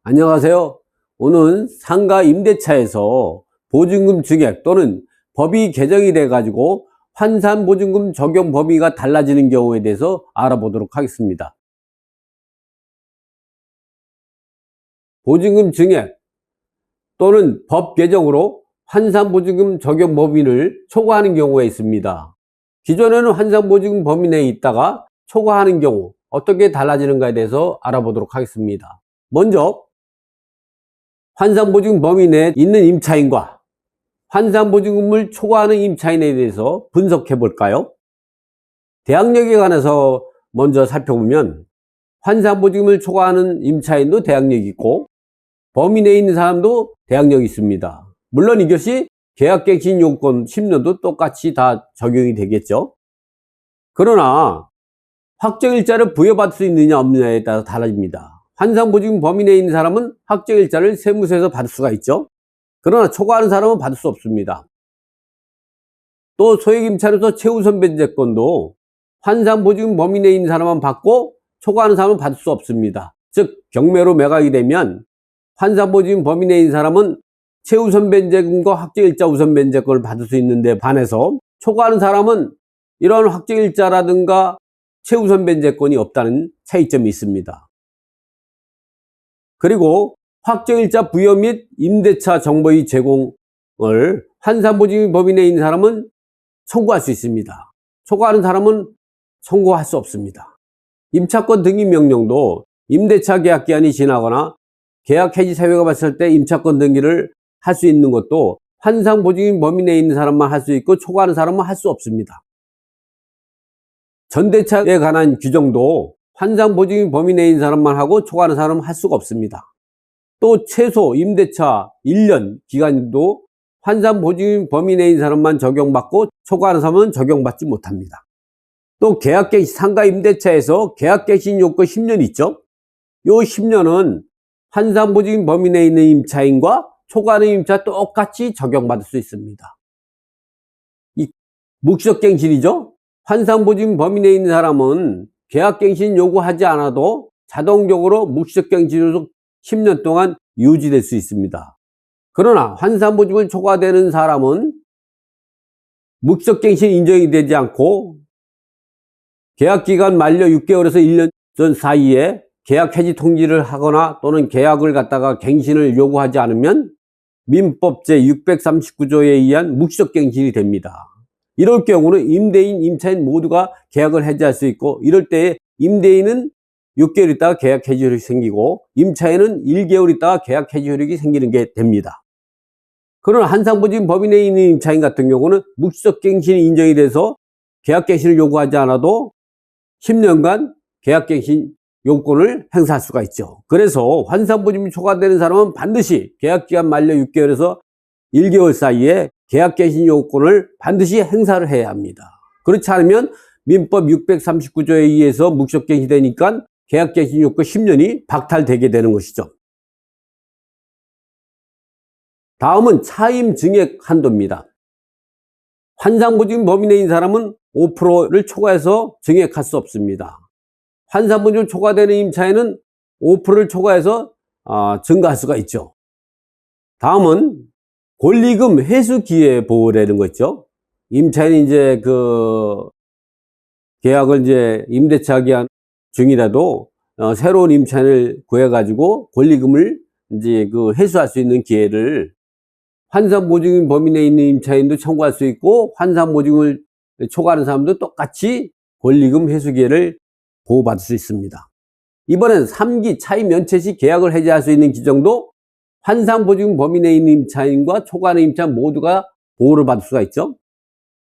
안녕하세요. 오늘 상가 임대차에서 보증금 증액 또는 법이 개정이 돼 가지고 환산보증금 적용 범위가 달라지는 경우에 대해서 알아보도록 하겠습니다. 보증금 증액 또는 법 개정으로 환산보증금 적용 범위를 초과하는 경우가 있습니다. 기존에는 환산보증금 범위 내에 있다가 초과하는 경우 어떻게 달라지는가에 대해서 알아보도록 하겠습니다. 먼저 환산보증금 범위 내에 있는 임차인과 환산보증금을 초과하는 임차인에 대해서 분석해 볼까요? 대항력에 관해서 먼저 살펴보면 환산보증금을 초과하는 임차인도 대항력이 있고 범위 내에 있는 사람도 대항력이 있습니다. 물론 이것이 계약갱신 요건 10년도 똑같이 다 적용이 되겠죠. 그러나 확정일자를 부여받을 수 있느냐 없느냐에 따라 달라집니다. 환산보증금 범위 내에 있는 사람은 확정일자를 세무서에서 받을 수가 있죠. 그러나 초과하는 사람은 받을 수 없습니다. 또 소액임차로서 최우선 변제권도 환산보증금 범위 내에 있는 사람만 받고 초과하는 사람은 받을 수 없습니다. 즉 경매로 매각이 되면 환산보증금 범위 내에 있는 사람은 최우선 변제금과 확정일자 우선 변제권을 받을 수 있는데 반해서 초과하는 사람은 이런 확정일자라든가 최우선 변제권이 없다는 차이점이 있습니다. 그리고 확정일자 부여 및 임대차 정보의 제공을 환산보증금 범위 내에 있는 사람은 청구할 수 있습니다. 초과하는 사람은 청구할 수 없습니다. 임차권 등기 명령도 임대차 계약 기한이 지나거나 계약 해지 사유가 발생할 때 임차권 등기를 할 수 있는 것도 환산보증금 범위 내에 있는 사람만 할 수 있고 초과하는 사람은 할 수 없습니다. 전대차에 관한 규정도 환산보증금 범위 내에 있는 사람만 하고 초과하는 사람은 할 수가 없습니다. 또 최소 임대차 1년 기간도 환산보증금 범위 내에 있는 사람만 적용받고 초과하는 사람은 적용받지 못합니다. 또 계약갱신 상가 임대차에서 계약갱신 요건 10년 있죠. 이 10년은 환산보증금 범위 내에 있는 임차인과 초과하는 임차 똑같이 적용받을 수 있습니다. 이 묵시적갱신이죠. 환산보증금 범위 내에 있는 사람은 계약갱신 요구하지 않아도 자동적으로 묵시적갱신으로 10년 동안 유지될 수 있습니다. 그러나 환산보증금을 초과되는 사람은 묵시적갱신 인정이 되지 않고 계약기간 만료 6개월에서 1년 전 사이에 계약 해지 통지를 하거나 또는 계약을 갖다가 갱신을 요구하지 않으면 민법 제639조에 의한 묵시적갱신이 됩니다. 이럴 경우는 임대인, 임차인 모두가 계약을 해지할 수 있고 이럴 때에 임대인은 6개월 있다가 계약 해지 효력이 생기고 임차인은 1개월 있다가 계약 해지 효력이 생기는 게 됩니다. 그러나 환산보증금 범위 내에 있는 임차인 같은 경우는 묵시적갱신이 인정이 돼서 계약갱신을 요구하지 않아도 10년간 계약갱신 요건을 행사할 수가 있죠. 그래서 환산보증금이 초과되는 사람은 반드시 계약기간 만료 6개월에서 1개월 사이에 계약갱신 요건을 반드시 행사를 해야 합니다. 그렇지 않으면 민법 639조에 의해서 묵시적갱신이 되니까 계약갱신 요건 10년이 박탈되게 되는 것이죠. 다음은 차임 증액 한도입니다. 환산보증금 범위 내에 있는 사람은 5%를 초과해서 증액할 수 없습니다. 환산보증금 초과되는 임차인은 5%를 초과해서 증가할 수가 있죠. 다음은 권리금 회수 기회 보호라는 거 있죠. 임차인이 이제 계약을 이제 임대차 기한 중이라도 새로운 임차인을 구해가지고 권리금을 이제 회수할 수 있는 기회를 환산보증금 범위 내에 있는 임차인도 청구할 수 있고 환산보증금을 초과하는 사람도 똑같이 권리금 회수 기회를 보호받을 수 있습니다. 이번엔 3기 차임 연체 시 계약을 해지할 수 있는 규정도 환산보증금 범위 내에 있는 임차인과 초과하는 임차인 모두가 보호를 받을 수가 있죠.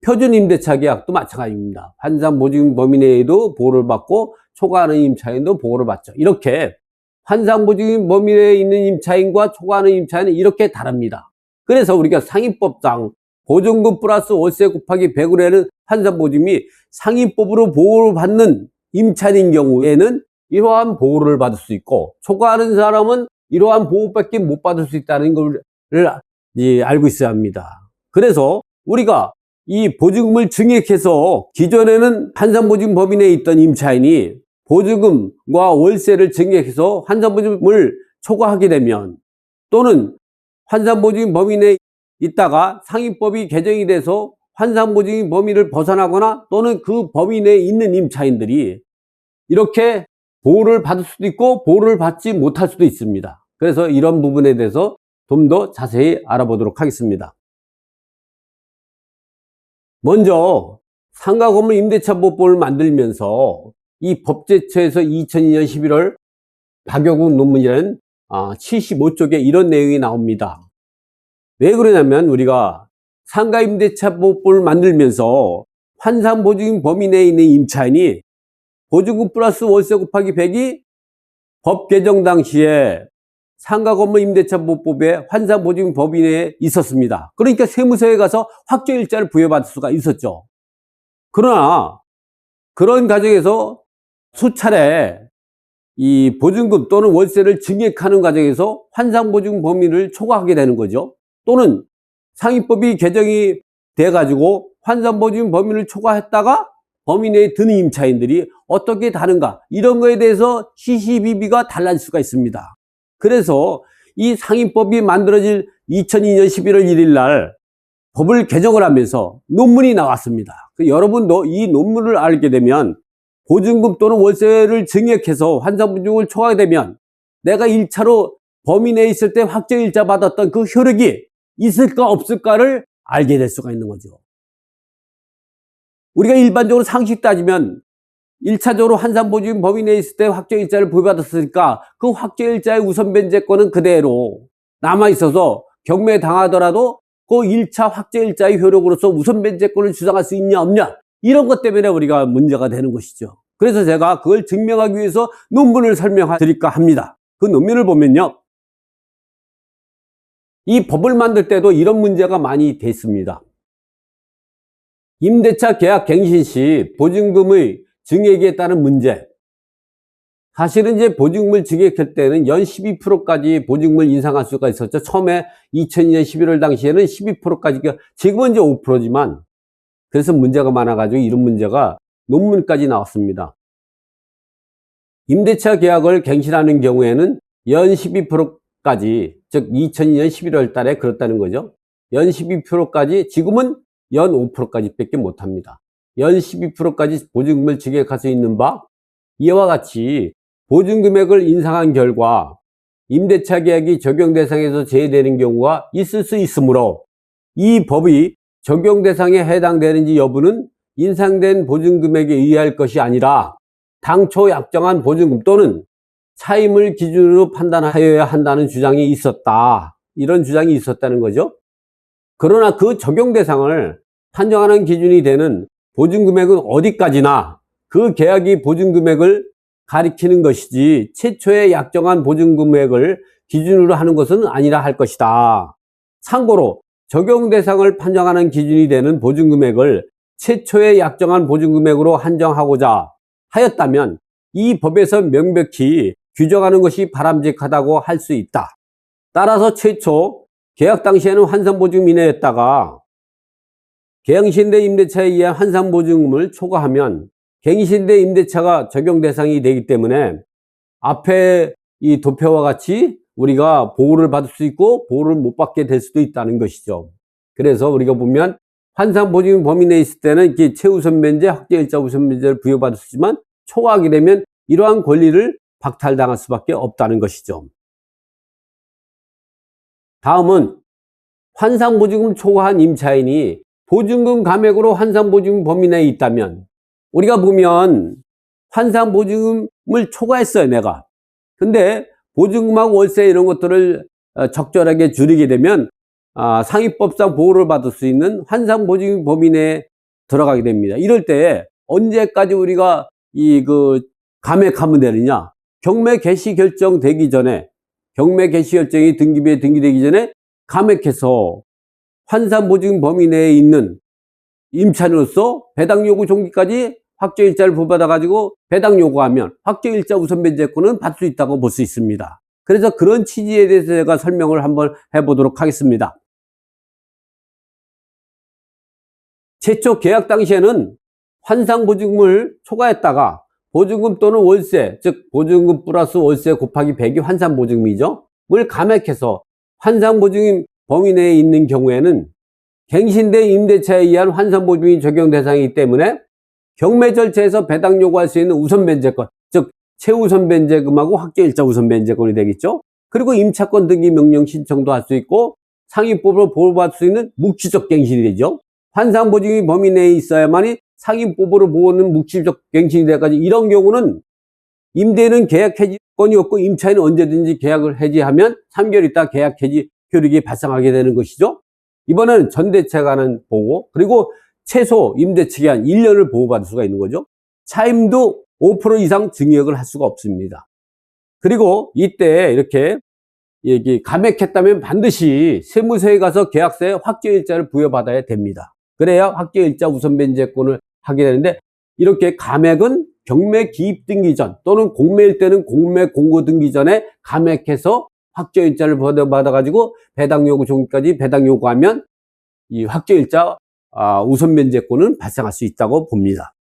표준임대차 계약도 마찬가지입니다. 환산보증금 범위 내에도 보호를 받고 초과하는 임차인도 보호를 받죠. 이렇게 환산보증금 범위 내에 있는 임차인과 초과하는 임차인은 이렇게 다릅니다. 그래서 우리가 상위법상 보증금 플러스 월세 곱하기 100으로 하는 환산보증금이 상위법으로 보호를 받는 임차인인 경우에는 이러한 보호를 받을 수 있고 초과하는 사람은 이러한 보호밖에 못 받을 수 있다는 걸 알고 있어야 합니다. 그래서 우리가 이 보증금을 증액해서 기존에는 환산보증금 범위 내에 있던 임차인이 보증금과 월세를 증액해서 환산보증금을 초과하게 되면, 또는 환산보증인 범위 내에 있다가 상위법이 개정이 돼서 환산보증인 범위를 벗어나거나 또는 그 범위 내에 있는 임차인들이 이렇게 보호를 받을 수도 있고 보호를 받지 못할 수도 있습니다. 그래서 이런 부분에 대해서 좀 더 자세히 알아보도록 하겠습니다. 먼저 상가건물 임대차보호법을 만들면서 이 법제처에서 2002년 11월 박여국 논문이라는 75쪽에 이런 내용이 나옵니다. 왜 그러냐면 우리가 상가임대차보호법을 만들면서 환산보증인 범위 내에 있는 임차인이 보증금 플러스 월세 곱하기 100이 법 개정 당시에 상가건물 임대차보호법에 환산보증인 범위 내에 있었습니다. 그러니까 세무서에 가서 확정일자를 부여받을 수가 있었죠. 그러나 그런 과정에서 수차례 이 보증금 또는 월세를 증액하는 과정에서 환산보증 범위를 초과하게 되는 거죠. 또는 상위법이 개정이 돼가지고 환산보증 범위를 초과했다가 범위 내에 드는 임차인들이 어떻게 다른가, 이런 거에 대해서 시시비비가 달라질 수가 있습니다. 그래서 이 상위법이 만들어질 2002년 11월 1일 날 법을 개정을 하면서 논문이 나왔습니다. 여러분도 이 논문을 알게 되면 보증금 또는 월세를 증액해서 환산보증을 초과하게 되면 내가 1차로 범위 내에 있을 때 확정일자 받았던 그 효력이 있을까 없을까를 알게 될 수가 있는 거죠. 우리가 일반적으로 상식 따지면 1차적으로 환산보증 범위 내에 있을 때 확정일자를 부여받았으니까 그 확정일자의 우선 변제권은 그대로 남아있어서 경매당하더라도 그 1차 확정일자의 효력으로서 우선 변제권을 주장할 수 있냐 없냐, 이런 것 때문에 우리가 문제가 되는 것이죠. 그래서 제가 그걸 증명하기 위해서 논문을 설명드릴까 합니다. 그 논문을 보면요, 이 법을 만들 때도 이런 문제가 많이 됐습니다. 임대차 계약 갱신 시 보증금의 증액에 따른 문제. 사실은 이제 보증금을 증액할 때는 연 12%까지 보증금을 인상할 수가 있었죠. 처음에 2002년 11월 당시에는 12%까지, 지금은 이제 5%지만, 그래서 문제가 많아가지고 이런 문제가 논문까지 나왔습니다. 임대차 계약을 갱신하는 경우에는 연 12%까지, 즉 2002년 11월 달에 그렇다는 거죠. 연 12%까지, 지금은 연 5%까지 밖에 못합니다. 연 12%까지 보증금을 증액할 수 있는 바, 이와 같이 보증금액을 인상한 결과 임대차 계약이 적용 대상에서 제외되는 경우가 있을 수 있으므로 이 법이 적용 대상에 해당되는지 여부는 인상된 보증금액에 의할 것이 아니라 당초 약정한 보증금 또는 차임을 기준으로 판단하여야 한다는 주장이 있었다. 이런 주장이 있었다는 거죠. 그러나 그 적용 대상을 판정하는 기준이 되는 보증금액은 어디까지나 그 계약이 보증금액을 가리키는 것이지 최초에 약정한 보증금액을 기준으로 하는 것은 아니라 할 것이다. 참고로 적용 대상을 판정하는 기준이 되는 보증금액을 최초에 약정한 보증금액으로 한정하고자 하였다면 이 법에서 명백히 규정하는 것이 바람직하다고 할 수 있다. 따라서 최초 계약 당시에는 환산보증금 이내였다가 갱신된 임대차에 의한 환산보증금을 초과하면 갱신된 임대차가 적용 대상이 되기 때문에 앞에 이 도표와 같이 우리가 보호를 받을 수 있고 보호를 못 받게 될 수도 있다는 것이죠. 그래서 우리가 보면 환산보증금 범위 내에 있을 때는 이렇게 최우선 변제, 확정일자 우선 변제를 부여받을 수 있지만 초과하게 되면 이러한 권리를 박탈당할 수밖에 없다는 것이죠. 다음은 환산보증금 초과한 임차인이 보증금 감액으로 환산보증금 범위 내에 있다면, 우리가 보면 환산보증금을 초과했어요, 내가. 근데 보증금하고 월세 이런 것들을 적절하게 줄이게 되면 상위법상 보호를 받을 수 있는 환산보증금 범위 내에 들어가게 됩니다. 이럴 때 언제까지 우리가 감액하면 되느냐? 경매 개시 결정되기 전에, 경매 개시 결정이 등기부에 등기되기 전에 감액해서 환산보증금 범위 내에 있는 임차인으로서 배당 요구 종기까지 확정일자를 부여받아가지고 배당 요구하면 확정일자 우선 변제권은 받을 수 있다고 볼 수 있습니다. 그래서 그런 취지에 대해서 제가 설명을 한번 해보도록 하겠습니다. 최초 계약 당시에는 환산보증금을 초과했다가 보증금 또는 월세, 즉 보증금 플러스 월세 곱하기 100이 환산보증금이죠. 을 감액해서 환산보증금 범위 내에 있는 경우에는 갱신된 임대차에 의한 환산보증이 적용 대상이기 때문에 경매 절차에서 배당 요구할 수 있는 우선 변제권, 즉 최우선 변제금하고 확정일자 우선 변제권이 되겠죠. 그리고 임차권 등기 명령 신청도 할 수 있고 상위법으로 보호받을 수 있는 묵시적 갱신이 되죠. 환산보증이 범위 내에 있어야만이 상위법으로 보호는 묵시적 갱신이 돼가지고 이런 경우는 임대인은 계약 해지권이 없고 임차인은 언제든지 계약을 해지하면 3개월 있다 계약 해지 효력이 발생하게 되는 것이죠. 이번에는 전대체에 관한 보고, 그리고 최소 임대차 기한 1년을 보호받을 수가 있는 거죠. 차임도 5% 이상 증여액을 할 수가 없습니다. 그리고 이때 이렇게 감액했다면 반드시 세무서에 가서 계약서에 확정일자를 부여받아야 됩니다. 그래야 확정일자 우선 변제권을 하게 되는데, 이렇게 감액은 경매 기입 등기 전 또는 공매일 때는 공매 공고 등기 전에 감액해서 확정일자를 받아가지고 배당 요구 종기까지 배당 요구하면 이 확정일자 우선 변제권은 발생할 수 있다고 봅니다.